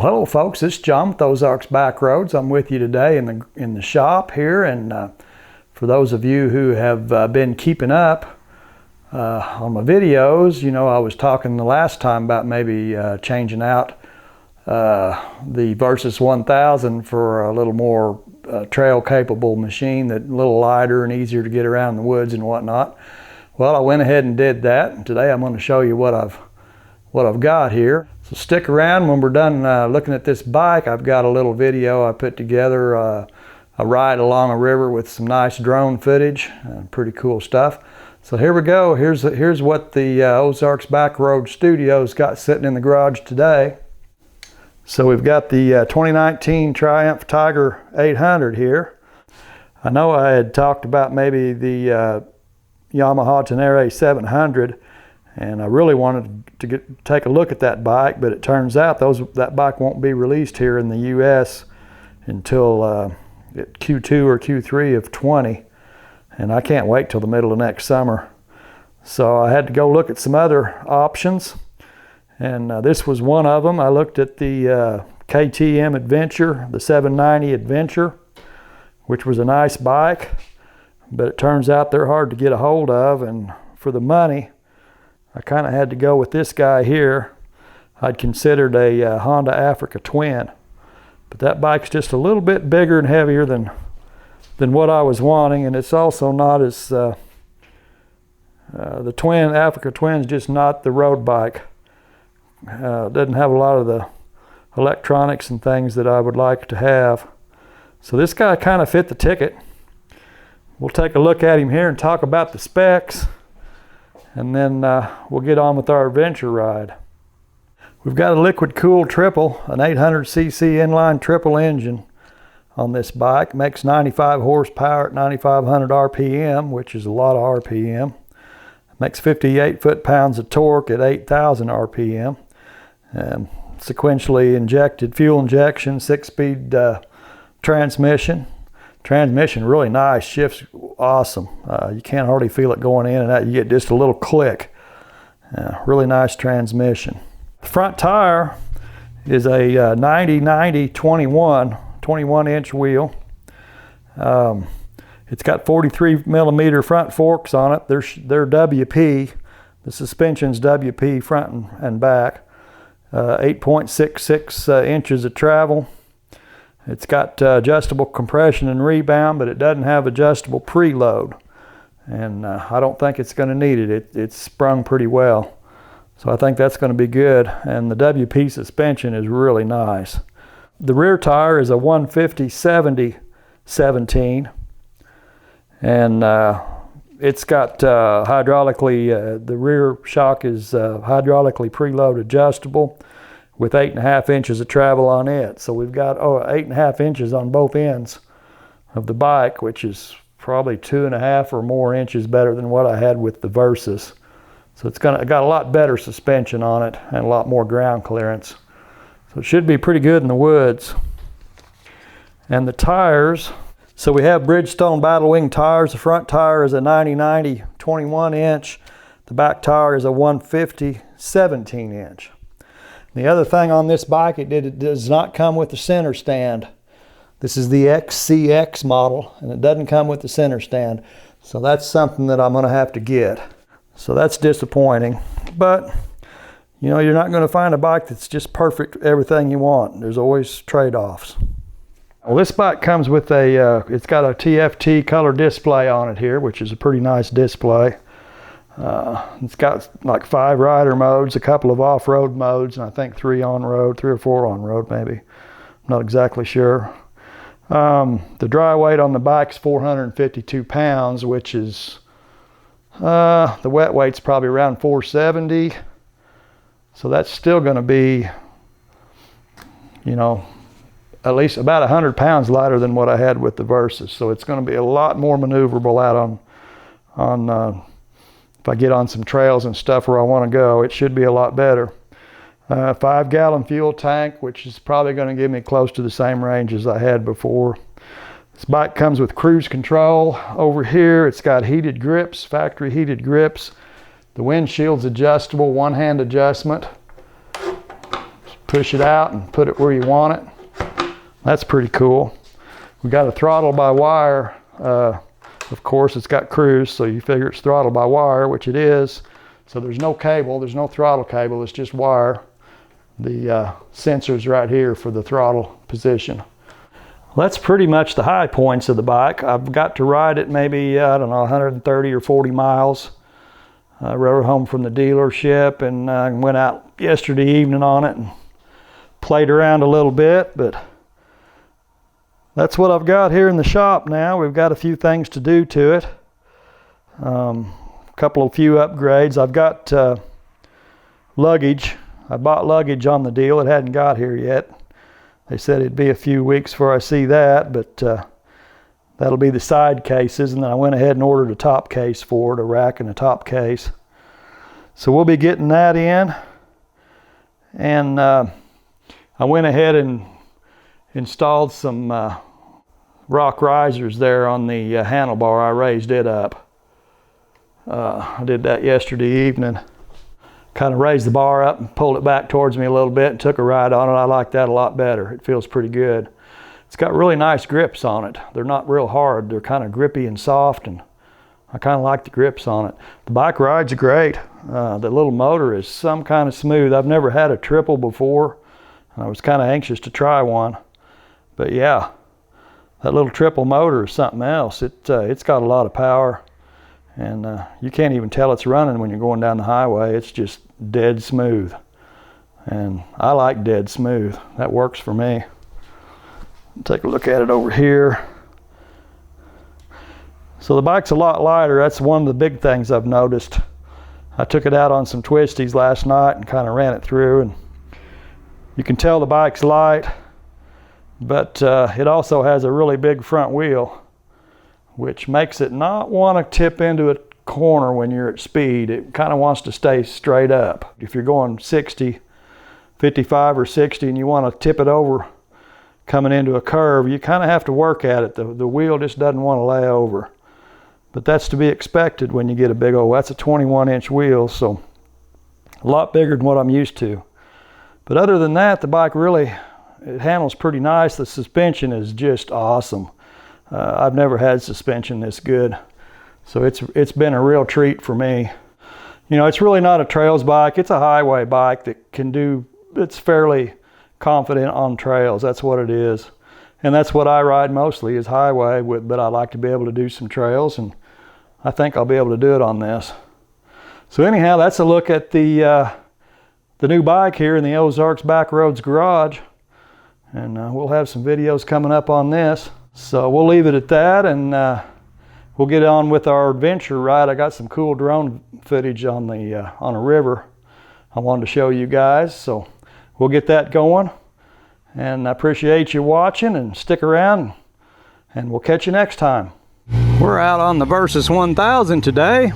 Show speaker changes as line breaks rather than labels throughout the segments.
Well, hello folks, this is John with Ozarks Backroads. I'm with you today in the shop here, and for those of you who have been keeping up on my videos, you know I was talking the last time about maybe changing out the Versus 1000 for a little more trail capable machine, that a little lighter and easier to get around the woods and whatnot. Well, I went ahead and did that, and today I'm going to show you what I've got here. So stick around. When we're done looking at this bike, I've got a little video I put together, a ride along a river with some nice drone footage, pretty cool stuff. So here we go. Here's what the Ozarks Backroads Studios got sitting in the garage today. So we've got the 2019 Triumph Tiger 800 here. I know I had talked about maybe the Yamaha Tenere 700, and I really wanted to take a look at that bike, but it turns out that bike won't be released here in the US until Q2 or Q3 of 20, and I can't wait till the middle of next summer. So I had to go look at some other options, and this was one of them. I looked at the KTM Adventure, the 790 Adventure, which was a nice bike, but it turns out they're hard to get a hold of, and for the money I kind of had to go with this guy here. I'd considered a Honda Africa Twin, but that bike's just a little bit bigger and heavier than what I was wanting, and it's also not as the Africa Twin's just not the road bike. Doesn't have a lot of the electronics and things that I would like to have. So this guy kind of fit the ticket. We'll take a look at him here and talk about the specs, and then we'll get on with our adventure ride. We've got a liquid cooled triple, an 800cc inline triple engine on this bike. Makes 95 horsepower at 9,500 RPM, which is a lot of RPM. Makes 58 foot-pounds of torque at 8,000 RPM. Sequentially injected fuel injection, 6-speed transmission. Transmission really nice, shifts awesome. You can't hardly feel it going in and out. You get just a little click. Really nice transmission. The front tire is a 21 inch wheel. It's got 43 millimeter front forks on it. They're WP. The suspension's WP front and back. 8.66 inches of travel. It's got adjustable compression and rebound, but it doesn't have adjustable preload. And I don't think it's going to need it. It's sprung pretty well. So I think that's going to be good. And the WP suspension is really nice. The rear tire is a 150/70/17. And it's got hydraulically, the rear shock is hydraulically preload adjustable, with 8.5 inches of travel on it. So we've got 8.5 inches on both ends of the bike, which is probably 2.5 or more inches better than what I had with the Versus. So it's got a lot better suspension on it and a lot more ground clearance. So it should be pretty good in the woods. And the tires, so we have Bridgestone Battle Wing tires. The front tire is a 90/90 21 inch. The back tire is a 150/17 inch. The other thing on this bike, it does not come with the center stand. This is the XCX model, and it doesn't come with the center stand. So that's something that I'm going to have to get. So that's disappointing. But, you know, you're not going to find a bike that's just perfect, everything you want. There's always trade-offs. Well, this bike comes with it's got a TFT color display on it here, which is a pretty nice display. It's got like 5 rider modes, a couple of off-road modes, and I think 3 on-road, 3 or 4 on-road maybe. I'm not exactly sure. The dry weight on the bike's 452 pounds, which is, the wet weight's probably around 470. So that's still going to be, you know, at least about 100 pounds lighter than what I had with the Versus. So it's going to be a lot more maneuverable out on if I get on some trails and stuff where I want to go. It should be a lot better. 5-gallon fuel tank, which is probably going to give me close to the same range as I had before. This bike comes with cruise control over here. It's got heated grips, factory heated grips. The windshield's adjustable, one-hand adjustment. push it out and put it where you want it. That's pretty cool. We got a throttle by wire. Of course, it's got cruise, so you figure it's throttle by wire, which it is. So there's no cable, there's no throttle cable, it's just wire. The sensor's right here for the throttle position. Well, that's pretty much the high points of the bike. I've got to ride it maybe, I don't know, 130 or 40 miles. I rode home from the dealership and went out yesterday evening on it and played around a little bit, but that's what I've got here in the shop now. We've got a few things to do to it. A few upgrades. I've got luggage. I bought luggage on the deal. It hadn't got here yet. They said it'd be a few weeks before I see that, but that'll be the side cases, and then I went ahead and ordered a top case for it, a rack and a top case. So we'll be getting that in. And I went ahead and installed some rock risers there on the handlebar. I raised it up. I did that yesterday evening. Kind of raised the bar up and pulled it back towards me a little bit and took a ride on it. I like that a lot better. It feels pretty good. It's got really nice grips on it. They're not real hard. They're kind of grippy and soft, and I kind of like the grips on it. The bike rides great. The little motor is some kind of smooth. I've never had a triple before. I was kind of anxious to try one. But yeah, that little triple motor is something else. It's got a lot of power. And you can't even tell it's running when you're going down the highway. It's just dead smooth. And I like dead smooth. That works for me. Take a look at it over here. So the bike's a lot lighter. That's one of the big things I've noticed. I took it out on some twisties last night and kind of ran it through. And you can tell the bike's light, but it also has a really big front wheel, which makes it not want to tip into a corner when you're at speed. It kind of wants to stay straight up. If you're going 60, 55 or 60 and you want to tip it over coming into a curve, you kind of have to work at it. The wheel just doesn't want to lay over. But that's to be expected when you get a big old, that's a 21-inch wheel, so a lot bigger than what I'm used to. But other than that, the bike really, it handles pretty nice. The suspension is just awesome. I've never had suspension this good, so it's been a real treat for me. You know, it's really not a trails bike. It's a highway bike that it's fairly confident on trails. That's what it is, and that's what I ride mostly is highway. But I like to be able to do some trails, and I think I'll be able to do it on this. So anyhow, that's a look at the new bike here in the Ozarks Backroads garage, and we'll have some videos coming up on this. So we'll leave it at that, and we'll get on with our adventure ride. I got some cool drone footage on a river I wanted to show you guys, so we'll get that going. And I appreciate you watching, and stick around, and we'll catch you next time. We're out on the Versus 1000 today,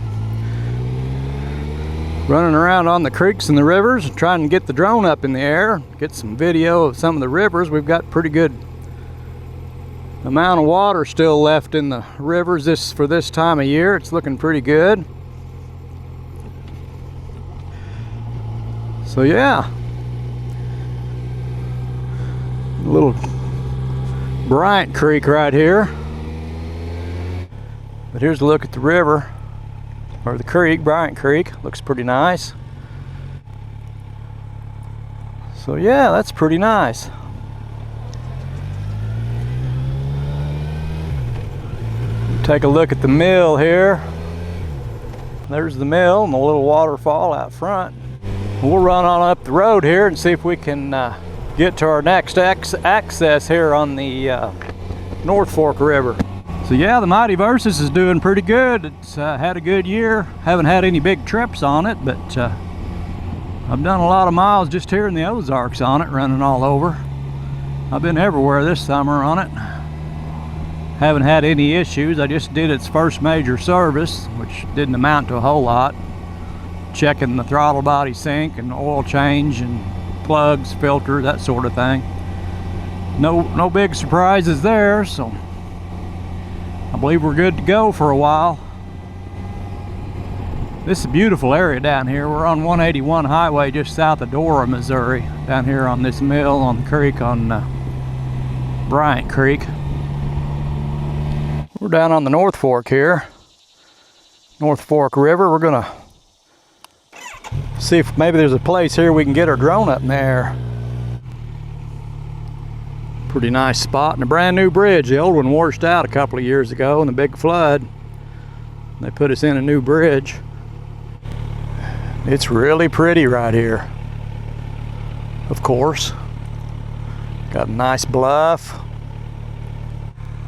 running around on the creeks and the rivers, trying to get the drone up in the air, get some video of some of the rivers. We've got pretty good amount of water still left in the rivers for this time of year. It's looking pretty good. So yeah, a little Bryant Creek right here. But here's a look at the river, or the creek, Bryant Creek. Looks pretty nice. So yeah, that's pretty nice. Take a look at the mill here. There's the mill and the little waterfall out front. We'll run on up the road here and see if we can get to our next access here on the North Fork River. So yeah, the Mighty Versus is doing pretty good. It's had a good year. Haven't had any big trips on it, but I've done a lot of miles just here in the Ozarks on it, running all over. I've been everywhere this summer on it. Haven't had any issues. I just did its first major service, which didn't amount to a whole lot. Checking the throttle body sync and oil change and plugs, filter, that sort of thing. No big surprises there, so I believe we're good to go for a while. This is a beautiful area down here. We're on 181 highway just south of Dora, Missouri. Down here on this mill on the creek on Bryant Creek. We're down on the North Fork here. North Fork River. We're gonna see if maybe there's a place here we can get our drone up in the air. Pretty nice spot and a brand new bridge. The old one washed out a couple of years ago in the big flood. They put us in a new bridge. It's really pretty right here. Of course. Got a nice bluff.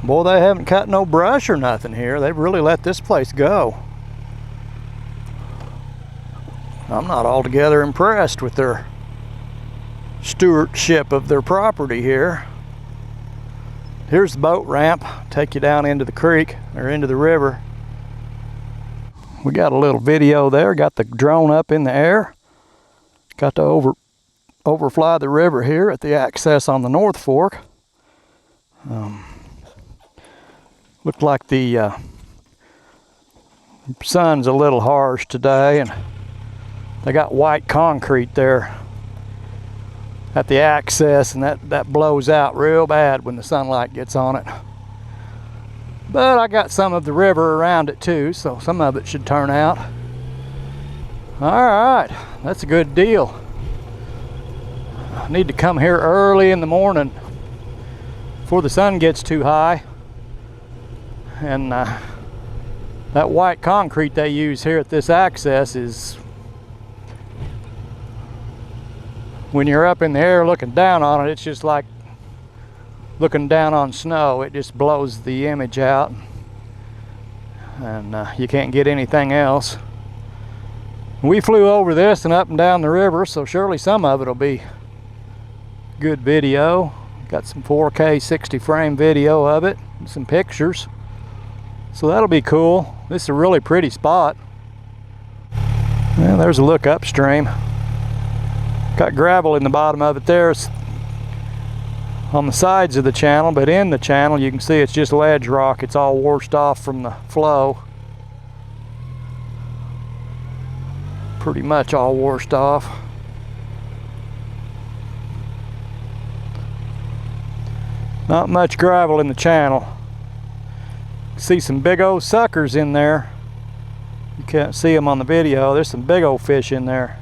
Boy, they haven't cut no brush or nothing here. They've really let this place go. I'm not altogether impressed with their stewardship of their property here. Here's the boat ramp. Take you down into the creek or into the river. We got a little video there. Got the drone up in the air. Got to overfly the river here at the access on the North Fork. Looked like the sun's a little harsh today, and they got white concrete there at the access, and that blows out real bad when the sunlight gets on it. But I got some of the river around it too, so some of it should turn out. All right, that's a good deal. I need to come here early in the morning before the sun gets too high. And that white concrete they use here at this access is, when you're up in the air looking down on it, it's just like looking down on snow. It just blows the image out, and you can't get anything else. We flew over this and up and down the river, so surely some of it will be good video. Got some 4K 60 frame video of it and some pictures, so that'll be cool. This is a really pretty spot. Well, there's a look upstream. Got gravel in the bottom of it there. It's on the sides of the channel, but in the channel you can see it's just ledge rock. It's all washed off from the flow. Pretty much all washed off. Not much gravel in the channel. See some big old suckers in there. You can't see them on the video. There's some big old fish in there.